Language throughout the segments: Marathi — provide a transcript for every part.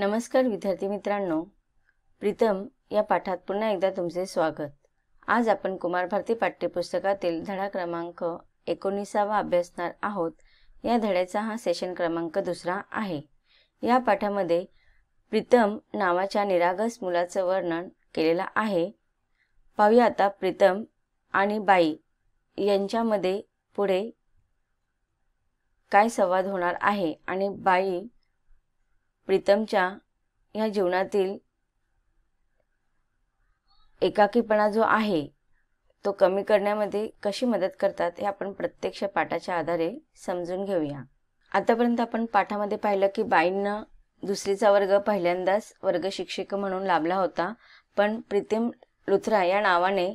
नमस्कार विद्यार्थी मित्रांनो, प्रीतम या पाठात पुन्हा एकदा तुमचे स्वागत। आज आपण कुमार भारती पाठ्यपुस्तकातील धडा क्रमांक 19वा अभ्यासणार आहोत। या धड्याचा हा सेशन क्रमांक 2 आहे। या पाठामध्ये प्रीतम नावाच्या निरागस मुलाचं वर्णन केलेलं आहे। पाहूया आता प्रीतम आणि बाई यांच्यामध्ये पुढे काय संवाद होणार आहे आणि बाई प्रीतमच्या या जीवनातील एकाकीपणा जो आहे तो कमी करण्यामध्ये कशी मदत करतात हे आपण प्रत्यक्ष पाठाच्या आधारे समजून घेऊया। आतापर्यंत आपण पाठामध्ये पाहिलं की बाईंना दुसरीचा वर्ग पहिल्यांदाच वर्ग शिक्षिका म्हणून लाभला होता, पण प्रीतम लुथरा या नावाने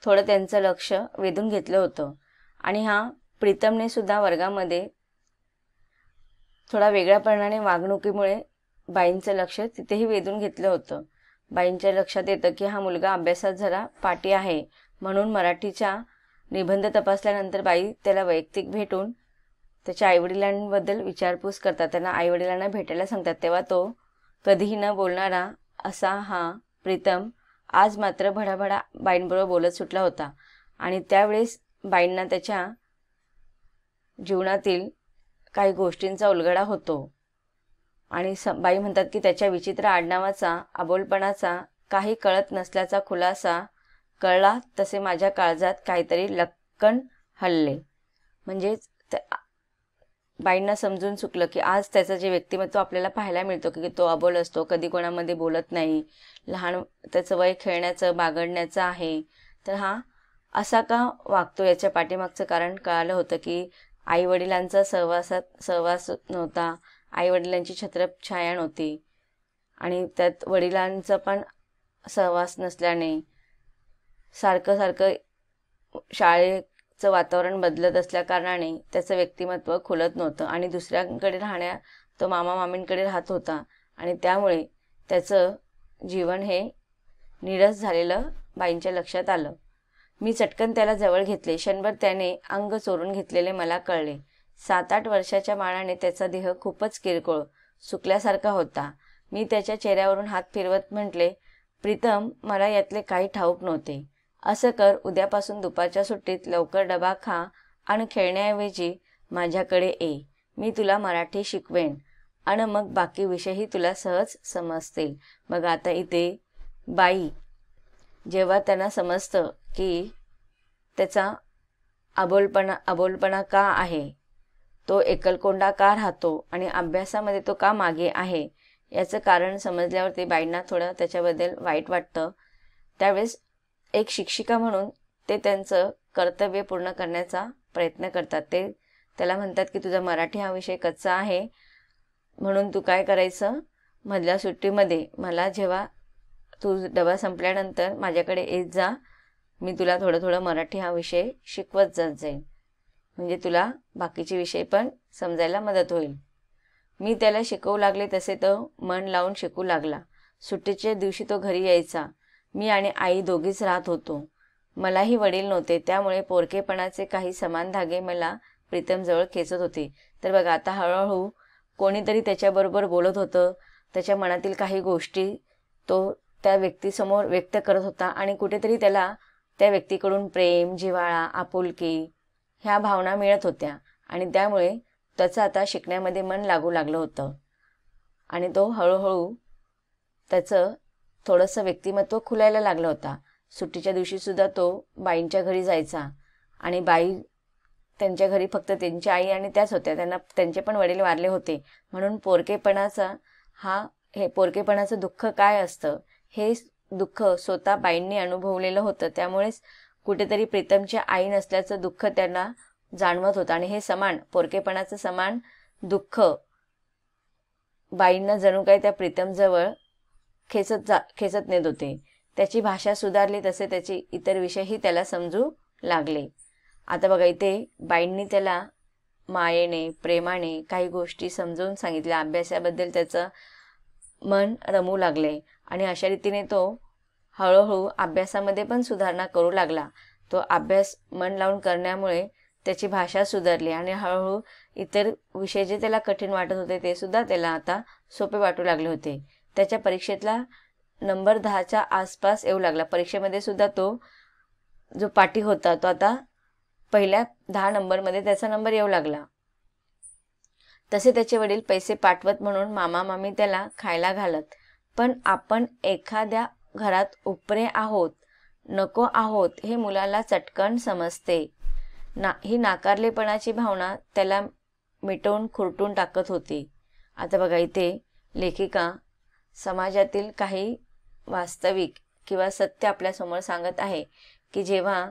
थोडं त्यांचं लक्ष वेधून घेतलं होतं आणि प्रीतमने सुद्धा वर्गामध्ये थोडा वेगळ्यापणाने वागणुकीमुळे बाईंचं लक्ष तिथेही वेधून घेतलं होतं। बाईंच्या लक्षात येतं की हा मुलगा अभ्यासात जरा पाठी आहे, म्हणून मराठीचा निबंध तपासल्यानंतर बाई त्याला वैयक्तिक भेटून त्याच्या आईवडिलांबद्दल विचारपूस करतात, त्यांना आईवडिलांना भेटायला सांगतात। तेव्हा तो कधीही न बोलणारा असा हा प्रीतम आज मात्र भडाभडा बाईंबरोबर बोलत सुटला होता आणि त्यावेळेस बाईंना त्याच्या जीवनातील काही गोष्टींचा उलगडा होतो आणि बाई म्हणतात की त्याच्या विचित्र आडनावाचा, अबोलपणाचा, काही कळत नसल्याचा खुलासा कळला तसे माझ्या काळजात काहीतरी लक्कन हलले। म्हणजे बाईंना समजून चुकलं की आज त्याचं जे व्यक्तिमत्व आपल्याला पाहायला मिळतो की तो अबोल असतो, कधी कोणामध्ये बोलत नाही, लहान त्याचं वय खेळण्याचं बागडण्याचं आहे, तर हा असा का वागतो याच्या पाठीमागचं कारण कळालं होतं की आईवडिलांचा सहवास नव्हता, आईवडिलांची छत्रछाया नव्हती आणि त्यात वडिलांचा पण सहवास नसल्याने सारखं शाळेचं वातावरण बदलत असल्या कारणाने त्याचं व्यक्तिमत्व खुलत नव्हतं आणि दुसऱ्यांकडे तो मामा मामींकडे राहत होता आणि त्यामुळे त्याचं जीवन हे निरस झालेलं बाईंच्या लक्षात आलं। मी चटकन त्याला जवळ घेतले। क्षणभर त्याने अंग चोरून घेतलेले मला कळले। 7-8 वर्षाच्या मानाने त्याचा देह खूपच किरकोळ सुकल्यासारखा होता। मी त्याच्या चेहऱ्यावरून हात फिरवत म्हटले, प्रीतम, मला यातले काही ठाऊक नव्हते। असं कर, उद्यापासून दुपारच्या सुट्टीत लवकर डबा खा आणि खेळण्याऐवजी माझ्याकडे ये। मी तुला मराठी शिकवेन आणि मग बाकी विषयही तुला सहज समजतील। मग आता इथे बाई जेव्हा त्यांना समजतं की त्याचा अबोलपणा का आहे, तो एकलकोंडा का राहतो आणि अभ्यासामध्ये तो का मागे आहे, याचं कारण समजल्यावर ते बाईंना थोडं त्याच्याबद्दल वाईट वाटतं। त्यावेळेस एक शिक्षिका म्हणून ते त्यांचं कर्तव्य पूर्ण करण्याचा प्रयत्न करतात। ते त्याला म्हणतात की तुझा मराठी हा विषय कच्चा आहे, म्हणून तू काय करायचं, मधल्या सुट्टीमध्ये मला जेव्हा तू डबा संपल्यानंतर माझ्याकडे येत जा, मी तुला थोडं मराठी हा विषय शिकवत जात जाईल, म्हणजे तुला बाकीचे विषय पण समजायला मदत होईल। मी त्याला शिकवू लागले तसे तो मन लावून शिकू लागला। सुट्टीच्या दिवशी तो घरी यायचा। मी आणि आई दोघीच राहत होतो। मलाही वडील नव्हते, त्यामुळे पोरकेपणाचे काही समान धागे मला प्रीतमजवळ खेचत होते। तर बघा, आता हळूहळू कोणीतरी त्याच्याबरोबर बोलत होतं, त्याच्या मनातील काही गोष्टी तो त्या व्यक्तीसमोर व्यक्त करत होता आणि कुठेतरी त्याला त्या व्यक्तीकडून प्रेम, जिव्हाळा, आपुलकी ह्या भावना मिळत होत्या आणि त्यामुळे त्याचं आता शिकण्यामध्ये मन लागू लागलं होतं आणि तो हळूहळू त्याचं थोडंसं व्यक्तिमत्व खुलायला लागलं होता। सुट्टीच्या दिवशी सुद्धा तो बाईंच्या घरी जायचा आणि बाई त्यांच्या घरी फक्त त्यांची आई आणि त्याच होत्या, त्यांना त्यांचे पण वडील वारले होते, म्हणून पोरकेपणाचं दुःख काय असतं हे दुःख स्वतः बाईंनी अनुभवलेलं होतं। त्यामुळेच कुठेतरी प्रीतमच्या आई नसल्याचं दुःख त्यांना जाणवत होतं आणि हे पोरकेपणाचं समान दुःख बाईंना जणू काही त्या प्रीतमजवळ खेचत नेत होते। त्याची भाषा सुधारली तसे त्याचे इतर विषयही त्याला समजू लागले। आता बघा, इथे बाईंनी त्याला मायेने, प्रेमाने काही गोष्टी समजून सांगितल्या। अभ्यासाबद्दल त्याचं मन रमू लागले आणि अशा रीतीने तो हळूहळू अभ्यासामध्ये पण सुधारणा करू लागला। तो अभ्यास मन लावून करण्यामुळे त्याची भाषा सुधारली आणि हळूहळू इतर विषय जे त्याला कठीण वाटत होते ते सुद्धा त्याला आता सोपे वाटू लागले होते. त्याच्या परीक्षेतला नंबर 10च्या आसपास येऊ लागला. परीक्षेमध्ये सुद्धा तो जो पाठी होता तो आता पहिल्या 10 नंबरमध्ये त्याचा नंबर येऊ लागला. तसे त्याचे वडील पैसे पाठवत म्हणून मामा मामी त्याला खायला घालत. पण आपण एखाद्या घरात उपरे आहोत, नको आहोत हे मुलाला चटकन समजते. ही नाकारलेपणाची भावना त्याला मिटवून खुरटून टाकत होती. आता बघा इथे लेखिका समाजातील काही वास्तविक किंवा सत्य आपल्यासमोर सांगत आहे की जेव्हा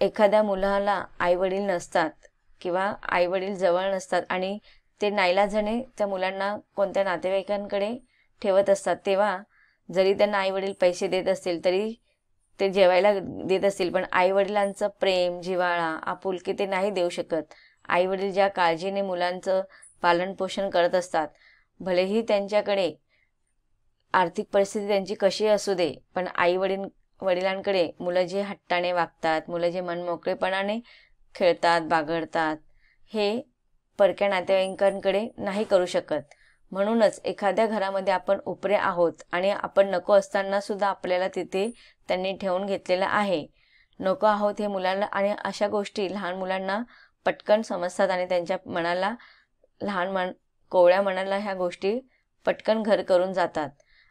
एखाद्या मुलाला आईवडील नसतात किंवा आईवडील जवळ नसतात आणि ते नाईलाजाने त्या मुलांना कोणत्या नातेवाईकांकडे ठेवत असतात, तेव्हा जरी त्यांना आईवडील पैसे देत असतील तरी ते जेवायला देत असतील, पण आईवडिलांचं प्रेम, जिव्हाळा, आपुलकी ते नाही देऊ शकत. आईवडील ज्या काळजीने मुलांचं पालनपोषण करत असतात, भलेही त्यांच्याकडे आर्थिक परिस्थिती त्यांची कशी असू दे, पण वडिलांकडे मुलं जे हट्टाने वागतात, मुलं जे मनमोकळेपणाने खेळतात, बागडतात, हे परक्या नातेवाईकांकडे नाही करू शकत. म्हणूनच एखाद्या घरामध्ये आपण उपरे आहोत आणि आपण नको असताना सुद्धा आपल्याला तिथे त्यांनी ठेवून घेतलेलं आहे. नको आहोत हे मुलांना, आणि अशा गोष्टी लहान मुलांना पटकन समजतात आणि त्यांच्या मनाला, कोवळ्या मनाला ह्या गोष्टी पटकन घर करून जातात.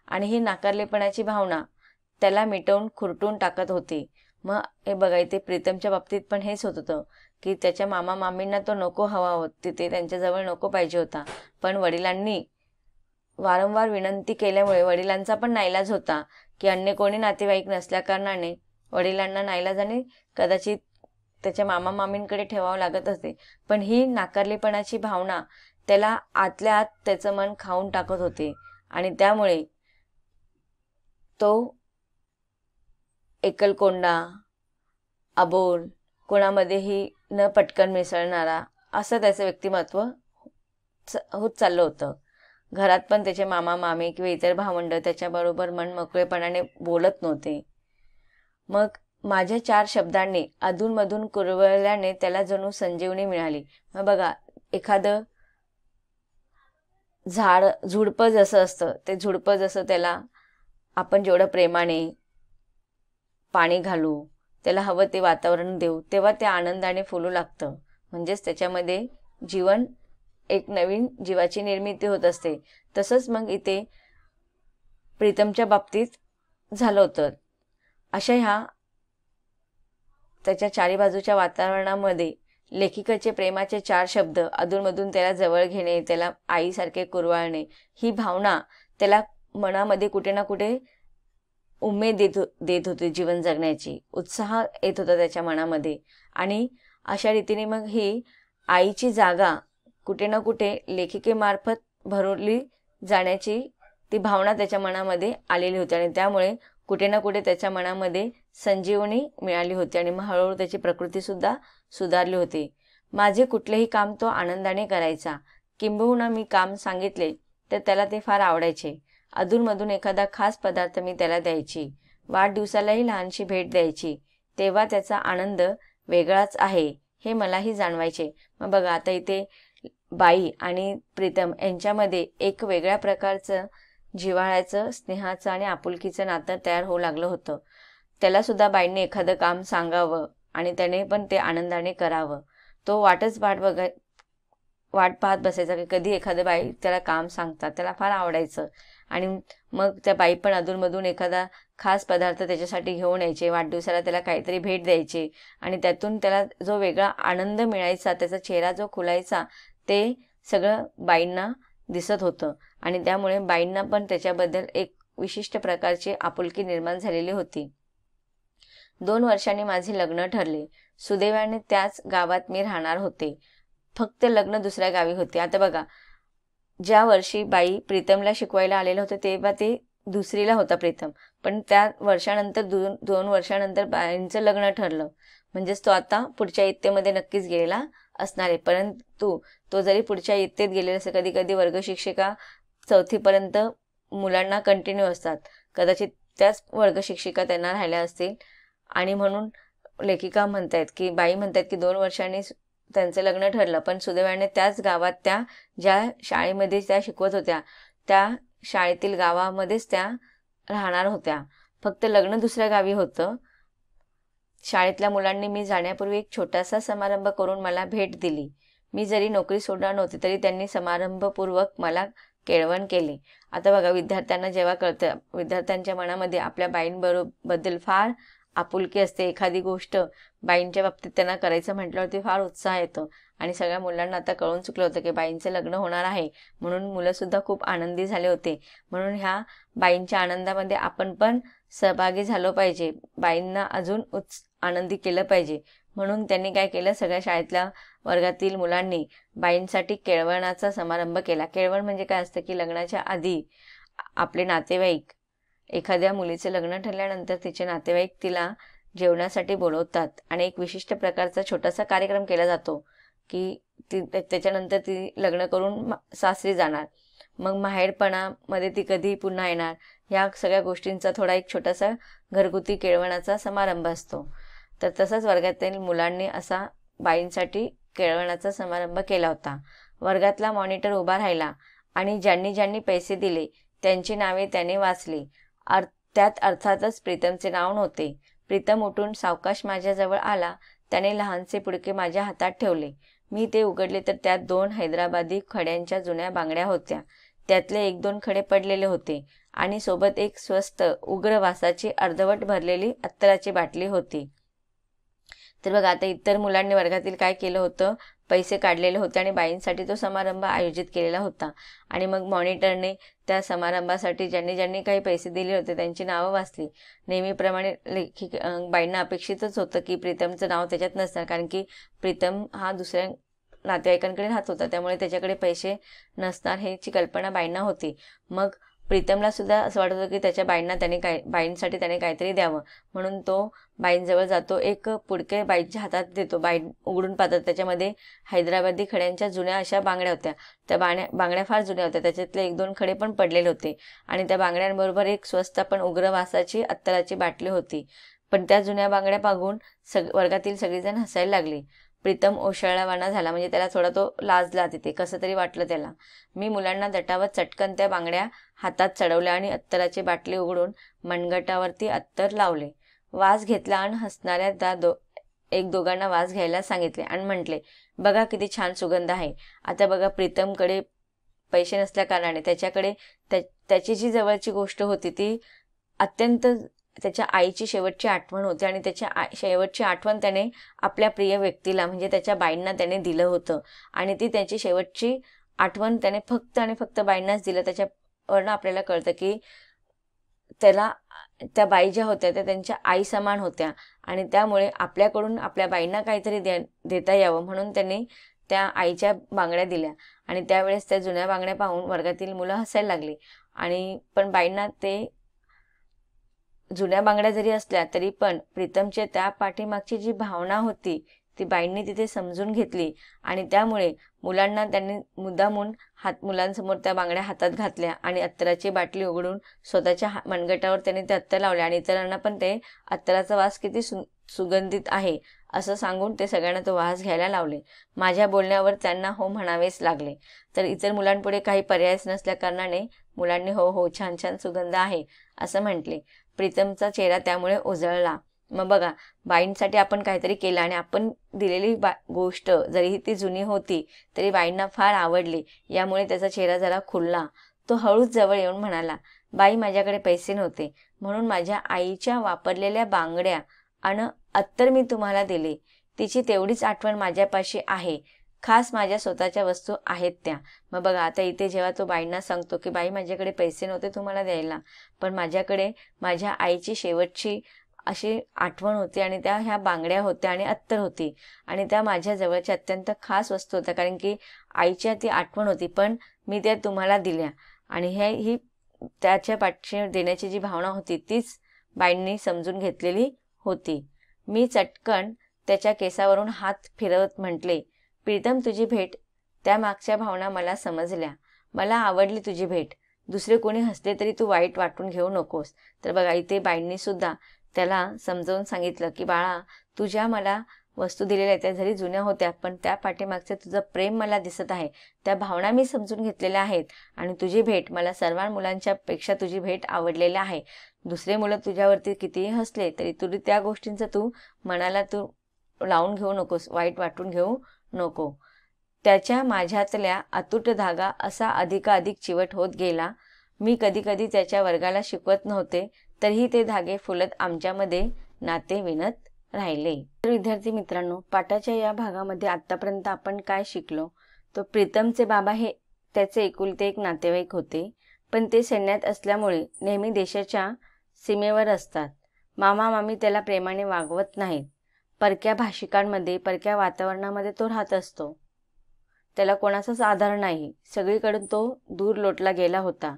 आणि ही नाकारलेपणाची भावना त्याला मिटवून खुरटून टाकत होती. मग हे बघा इथे प्रीतमच्या बाबतीत पण हेच होत होतं की त्याच्या मामा मामींना तो नको हवा होत, तिथे त्यांच्याजवळ नको पाहिजे होता. पण वडिलांनी वारंवार विनंती केल्यामुळे वडिलांचा पण नाईलाज होता की अन्य कोणी नातेवाईक नसल्या कारणाने वडिलांना नाईलाजाने कदाचित त्याच्या मामा मामींकडे ठेवावं लागत असते. पण ही नाकारलेपणाची भावना त्याला आतल्या आत त्याचं मन खाऊन टाकत होते आणि त्यामुळे तो एकलकोंडा, अबोल, कोणामध्येही न पटकन मिसळणारा असं त्याचं व्यक्तिमत्व होत चाललं होतं. घरात पण त्याचे मामा मामी किंवा इतर भावंड त्याच्याबरोबर मनमोकळेपणाने बोलत नव्हते. मग माझ्या 4 शब्दांनी अधूनमधून कुरवळल्याने त्याला जणू संजीवनी मिळाली. मग बघा एखादं झुडपं जसं असतं, ते झुडपं जसं त्याला आपण जेवढं प्रेमाने पाणी घालू, त्याला हवं ते वातावरण देऊ, तेव्हा ते आनंदाने फुलू लागतं. म्हणजेच त्याच्यामध्ये एक नवीन जीवाची निर्मिती होत असते. तसंच मग इथे प्रीतमच्या बाबतीत झालं होतं. अशा ह्या त्याच्या चारी बाजूच्या वातावरणामध्ये लेखिकेचे प्रेमाचे 4 शब्द अधूनमधून त्याला जवळ घेणे, त्याला आईसारखे कुरवाळणे, ही भावना त्याला मनामध्ये कुठे ना कुठे उमेद देत होती जीवन जगण्याची, उत्साह येत होता त्याच्या मनामध्ये. आणि अशा रीतीने मग ही आईची जागा कुठे ना कुठे लेखिकेमार्फत भरवली जाण्याची ती भावना त्याच्या मनामध्ये आलेली होती आणि त्यामुळे कुठे ना कुठे त्याच्या मनामध्ये संजीवनी मिळाली होती आणि मग हळूहळू त्याची प्रकृतीसुद्धा सुधारली होती. माझे कुठलेही काम तो आनंदाने करायचा. किंबहुना मी काम सांगितले तर त्याला ते फार आवडायचे. अधूनमधून एखादा खास पदार्थ मी त्याला द्यायची. वाढदिवसालाही लहानशी भेट द्यायची. तेव्हा त्याचा आनंद वेगळाच आहे हे मलाही जाणवायचे. मग बघा आता इथे बाई आणि प्रीतम यांच्यामध्ये एक वेगळ्या प्रकारचं जिव्हाळ्याचं, स्नेहाचं आणि आपुलकीचं नातं तयार होऊ लागलं होतं. त्याला सुद्धा बाईंनी एखादं काम सांगावं आणि त्याने पण ते आनंदाने करावं. तो वाट पाहत बसायचा की कधी एखादं बाई त्याला काम सांगतात. त्याला फार आवडायचं. आणि मग त्या बाई पण अधूनमधून एखादा खास पदार्थ त्याच्यासाठी घेऊन यायचे, वाढदिवसाला त्याला काहीतरी भेट द्यायचे आणि त्यातून त्याला जो वेगळा आनंद मिळायचा, त्याचा चेहरा जो खुलायचा, ते सगळं बाईंना दिसत होतं आणि त्यामुळे बाईंना पण त्याच्याबद्दल एक विशिष्ट प्रकारची आपुलकी निर्माण झालेली होती. 2 वर्षांनी माझे लग्न ठरले. सुदैवाने त्याच गावात मी राहणार होते. फक्त लग्न दुसऱ्या गावी होते. आता बघा, ज्या वर्षी बाई प्रीतमला शिकवायला आलेलं होतं तेव्हा ते 2रीला होता प्रीतम, पण त्या वर्षानंतर 2 वर्षानंतर बाईंचं लग्न ठरलं. म्हणजेच तो आता पुढच्या इयत्तेमध्ये नक्कीच गेलेला असणार आहे. परंतु तो जरी पुढच्या इयत्तेत गेलेला असेल, कधी कधी वर्गशिक्षिका 4थीपर्यंत मुलांना कंटिन्यू असतात, कदाचित त्याच वर्गशिक्षिका त्यांना राहिल्या असतील आणि म्हणून लेखिका म्हणतायत की बाई म्हणतायत की 2 वर्षांनी त्यांचं लग्न ठरलं. पण सुदैवाने त्याच गावात, त्या ज्या शाळेमध्ये त्या शिकवत होत्या त्या शाळेतील गावामध्येच त्या राहणार होत्या. फक्त लग्न दुसऱ्या गावी होतं. शाळेतल्या मुलांनी मी जाण्यापूर्वी एक छोटासा समारंभ करून मला भेट दिली. मी जरी नोकरी सोडणार नव्हते तरी त्यांनी समारंभपूर्वक मला केळवण केले. आता बघा, विद्यार्थ्यांना जेव्हा कळतं, विद्यार्थ्यांच्या मनामध्ये आपल्या बाईंबद्दल फार आपुलकी असते. एखादी गोष्ट बाईंच्या बाबतीत त्यांना करायचं म्हटल्यावरती फार उत्साह येतो. आणि सगळ्या मुलांना आता कळून चुकलं होतं की बाईंचं लग्न होणार आहे, म्हणून मुलंसुद्धा खूप आनंदी झाले होते. म्हणून ह्या बाईंच्या आनंदामध्ये आपण पण सहभागी झालो पाहिजे, बाईंना अजून आनंदी केलं पाहिजे. म्हणून त्यांनी काय केलं, सगळ्या शाळेतल्या वर्गातील मुलांनी बाईंसाठी केळवणाचा समारंभ केला. केळवण म्हणजे काय असतं की लग्नाच्या आधी आपले नातेवाईक, एखाद्या मुलीचे लग्न ठरल्यानंतर तिचे नातेवाईक तिला जेवणासाठी बोलवतात आणि एक विशिष्ट प्रकारचा छोटासा कार्यक्रम केला जातो की त्याच्यानंतर ती लग्न करून सासरी जाणार. मग माहेरपणामध्ये ती कधी पुन्हा येणार, ह्या सगळ्या गोष्टींचा थोडा एक छोटासा घरगुती केळवणाचा समारंभ असतो. तर तसंच वर्गातील मुलांनी असा बाईंसाठी केळवणाचा समारंभ केला होता. वर्गातला मॉनिटर उभा राहिला आणि ज्यांनी ज्यांनी पैसे दिले त्यांची नावे त्याने वाचली. त्यात अर्थातच प्रीतमचे नाव नव्हते. प्रीतम उठून सावकाश माझ्याजवळ आला. त्याने लहानसे पुडके माझ्या हातात ठेवले. मी ते उघडले तर त्यात 2 हैदराबादी खड्यांच्या जुन्या बांगड्या होत्या. त्यातले 1-2 खडे पडलेले होते आणि सोबत एक स्वस्त उग्र वासाची अर्धवट भरलेली अत्तराची बाटली होती. तर बघा, आता इतर मुलांनी वर्गातील काय केलं होतं, पैसे काढलेले होते आणि बाईंसाठी तो समारंभ आयोजित केलेला होता. आणि मग मॉनिटरने त्या समारंभासाठी ज्यांनी ज्यांनी काही पैसे दिले होते त्यांची नावं वाचली. नेहमीप्रमाणे बाईंना अपेक्षितच होतं की प्रीतमचं नाव त्याच्यात नसणार, कारण की प्रीतम हा दुसऱ्या नातेवाईकांकडे राहत होता, त्यामुळे त्याच्याकडे पैसे नसणार ह्याची कल्पना बाईंना होती. मग प्रीतमला सुद्धा असं वाटत होतं की त्याच्या बाईंसाठी त्याने काहीतरी द्यावं, म्हणून तो बाईंजवळ जातो. एक पुडके बाईंच्या हातात देतो. बाई उघडून पाहतात, त्याच्यामध्ये हैदराबादी खड्यांच्या जुन्या अशा बांगड्या होत्या. त्या बांगड्या फार जुन्या होत्या. त्याच्यातले 1-2 खडे पण पडलेले होते आणि त्या बांगड्यांबरोबर एक स्वस्त पण उग्र वासाची अत्तराची बाटली होती. पण त्या जुन्या बांगड्या पाहून वर्गातील सगळेजण हसायला लागले. प्रीतम ओशाळावाना झाला, म्हणजे त्याला थोडा तो लाजला. तिथे कसं तरी वाटलं त्याला. मी मुलांना दटावत चटकन त्या बांगड्या हातात चढवल्या आणि अत्तराची बाटली उघडून मनगटावरती अत्तर लावले. वास घेतला आणि हसणाऱ्या एक दोघांना वास घ्यायला सांगितले आणि म्हटले, बघा किती छान सुगंध आहे. आता बघा, प्रीतमकडे पैसे नसल्या कारणाने त्याच्याकडे त्याची जी जवळची गोष्ट होती ती अत्यंत त्याच्या आईची शेवटची आठवण होती आणि त्याच्या शेवटची आठवण त्याने आपल्या प्रिय व्यक्तीला म्हणजे त्याच्या बाईंना त्याने दिलं होतं. आणि ती त्याची शेवटची आठवण त्याने फक्त आणि फक्त बाईंनाच दिलं. त्याच्यावरनं आपल्याला कळतं की त्याला त्या बाई ज्या होत्या त्या त्यांच्या आई समान होत्या आणि त्यामुळे आपल्याकडून आपल्या बाईंना काहीतरी देता यावं म्हणून त्यांनी त्या आईच्या बांगड्या दिल्या. आणि त्यावेळेस त्या जुन्या बांगड्या पाहून वर्गातील मुलं हसायला लागली. आणि पण बाईंना ते जुन्या बांगड्या जरी असल्या तरी पण प्रीतमच्या त्या पाठीमागची जी भावना होती ती बाईंनी तिथे समजून घेतली आणि त्यामुळे मुलांना त्यांनी मुद्दामून मुलांसमोर त्या बांगड्या हातात घातल्या आणि अत्तराची बाटली उघडून स्वतःच्या मनगटावर त्यांनी ते अत्तर लावले आणि इतरांना पण ते अत्तराचा वास किती सुगंधित आहे असं सांगून ते सगळ्यांना तो वास घ्यायला लावले. माझ्या बोलण्यावर त्यांना हो म्हणावेच लागले. तर इतर मुलांपुढे काही पर्यायच नसल्या कारणाने मुलांनी हो हो, छान छान सुगंध आहे असं म्हटले. प्रीतमचा चेहरा त्यामुळे उजळला. मग बघा, बाईंसाठी आपण काहीतरी केलं आणि आपण दिलेली गोष्ट जरीही ती जुनी होती तरी बाईंना फार आवडली. यामुळे त्याचा चेहरा जरा खुलला. तो हळूच जवळ येऊन म्हणाला, बाई, माझ्याकडे पैसे नव्हते म्हणून माझ्या आईच्या वापरलेल्या बांगड्या आणि अत्तर मी तुम्हाला दिले. तिची तेवढीच आठवण माझ्यापाशी आहे. खास माझ्या स्वतःच्या वस्तू आहेत त्या. मग बघा, आता इथे जेव्हा तो बाईंना सांगतो की बाई, माझ्याकडे पैसे नव्हते तुम्हाला द्यायला, पण माझ्याकडे माझ्या आईची शेवटची अशी आठवण होती आणि त्या ह्या बांगड्या होत्या आणि अत्तर होती आणि त्या माझ्या जवळच्या अत्यंत खास वस्तू होत्या, कारण की आईच्या ती आठवण होती, पण मी त्या तुम्हाला दिल्या. आणि ही त्याच्या पाठशी देण्याची जी भावना होती तीच बाईंनी समजून घेतलेली होती. मी चटकन त्याच्या केसावरून हात फिरवत म्हटले, प्रीतम, तुझी भेट, त्या मागच्या भावना मला समजल्या. मला आवडली तुझी भेट. दुसरे कोणी हसले तरी तू वाईट वाटून घेऊ नकोस. तर बघा, इथे बाईंनी सुद्धा त्याला समजावून सांगितलं की बाळा, तुझ्या मला वस्तू दिलेल्या आहेत त्या जरी जुन्या होत्या, पण त्या पाठीमागचं तुझं प्रेम मला दिसत आहे, त्या भावना मी समजून घेतलेल्या आहेत आणि तुझी भेट मला सर्व मुलांच्या पेक्षा तुझी भेट आवडलेली आहे. दुसरे मुलं तुझ्यावरती कितीही हसले तरी तुझी त्या गोष्टींचं तू मनाला तू लावून घेऊ नकोस, वाईट वाटून घेऊ नको. त्याच्या माझ्यातल्या अतूट धागा असा अधिकाधिक चिवट होत गेला. मी कधी कधी त्याच्या वर्गाला शिकवत नव्हते, तरीही ते धागे फुलत आमच्यामध्ये नाते विणत राहिले. तर विद्यार्थी मित्रांनो, पाठाच्या या भागामध्ये आतापर्यंत आपण काय शिकलो? तो प्रीतमचे बाबा हे त्याचे एकुलते एक नातेवाईक होते, पण ते सैन्यात असल्यामुळे नेहमी देशाच्या सीमेवर असतात. मामा मामी त्याला प्रेमाने वागवत नाहीत. परक्या भाषिकांमध्ये, परक्या वातावरणामध्ये तो राहत असतो. त्याला कोणाचाच आधार नाही. सगळीकडून तो दूर लोटला गेला होता.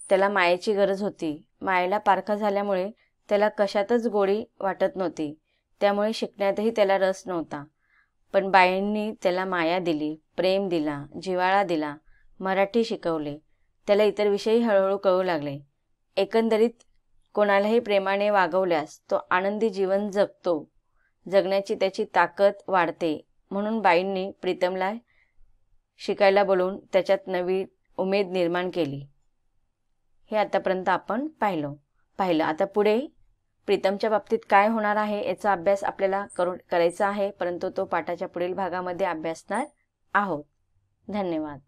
त्याला मायेची गरज होती. मायेला पारखा झाल्यामुळे त्याला कशातच गोडी वाटत नव्हती. त्यामुळे शिकण्यातही त्याला रस नव्हता. पण बाईंनी त्याला माया दिली, प्रेम दिला, जिव्हाळा दिला, मराठी शिकवले. त्याला इतर विषयही हळूहळू कळू लागले. एकंदरीत कोणालाही प्रेमाने वागवल्यास तो आनंदी जीवन जगतो. जगण्याची त्याची ताकद वाढते. म्हणून बाईंनी प्रीतमला शिकायला बोलवून त्याच्यात नवी उमेद निर्माण केली. हे आतापर्यंत आपण पाहिलं. आता पुढे प्रीतमच्या बाबतीत काय होणार आहे याचा अभ्यास आपल्याला करायचा आहे, परंतु तो पाठाच्या पुढील भागामध्ये अभ्यासणार आहोत. धन्यवाद.